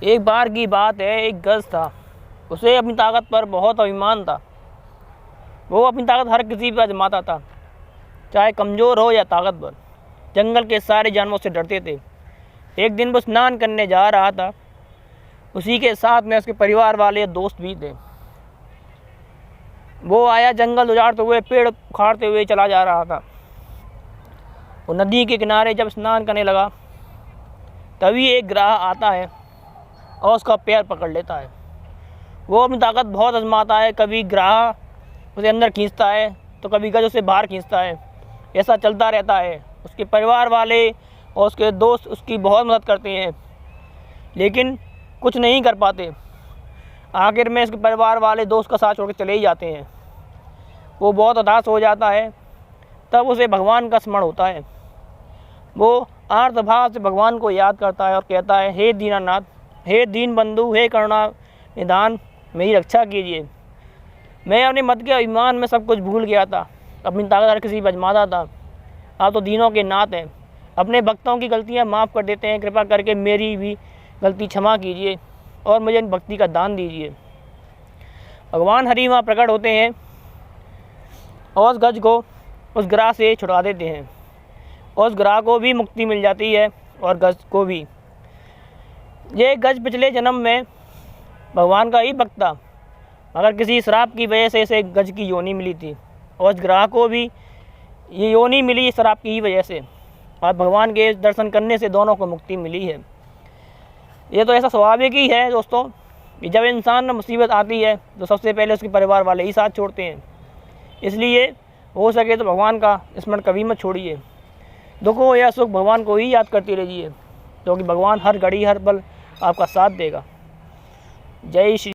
एक बार की बात है, एक गज़ था, उसे अपनी ताकत पर बहुत अभिमान था। वो अपनी ताकत हर किसी पर आजमाता था, चाहे कमज़ोर हो या ताकतवर। जंगल के सारे जानवरों से डरते थे। एक दिन वो स्नान करने जा रहा था, उसी के साथ में उसके परिवार वाले दोस्त भी थे। वो आया जंगल उजाड़ते हुए, पेड़ उखाड़ते हुए चला जा रहा था। वो नदी के किनारे जब स्नान करने लगा, तभी एक ग्राह आता है और उसका पैर पकड़ लेता है। वो अपनी ताकत बहुत आजमाता है, कभी ग्राह उसे अंदर खींचता है तो कभी गज उसे बाहर खींचता है। ऐसा चलता रहता है। उसके परिवार वाले और उसके दोस्त उसकी बहुत मदद करते हैं, लेकिन कुछ नहीं कर पाते। आखिर में उसके परिवार वाले दोस्त का साथ छोड़ के चले ही जाते हैं। वो बहुत उदास हो जाता है। तब उसे भगवान का स्मरण होता है। वो आर्तभाव से भगवान को याद करता है और कहता है, हे दीनानाथ, हे दीन बंधु, हे करुणा निधान, मेरी रक्षा कीजिए। मैं अपने मत के अभिमान में सब कुछ भूल गया था, अपनी ताकत हर किसी पर आजमाता था। आप तो दीनों के नाथ हैं, अपने भक्तों की गलतियां माफ़ कर देते हैं। कृपा करके मेरी भी गलती क्षमा कीजिए और मुझे भक्ति का दान दीजिए। भगवान हरि वहाँ प्रकट होते हैं और उस गज को उस ग्राह से छुड़ा देते हैं और उस ग्राह को भी मुक्ति मिल जाती है और गज को भी। ये गज पिछले जन्म में भगवान का ही भक्त था, मगर किसी श्राप की वजह से इसे गज की योनि मिली थी और उस ग्राह को भी ये योनि मिली श्राप की ही वजह से। और भगवान के दर्शन करने से दोनों को मुक्ति मिली है। ये तो ऐसा स्वाभाविक ही है दोस्तों, कि जब इंसान में मुसीबत आती है तो सबसे पहले उसके परिवार वाले ही साथ छोड़ते हैं। इसलिए हो सके तो भगवान का स्मरण कभी मत छोड़िए। दुख हो या सुख, भगवान को ही याद करते रहिए, क्योंकि भगवान हर घड़ी हर पल आपका साथ देगा। जय श्री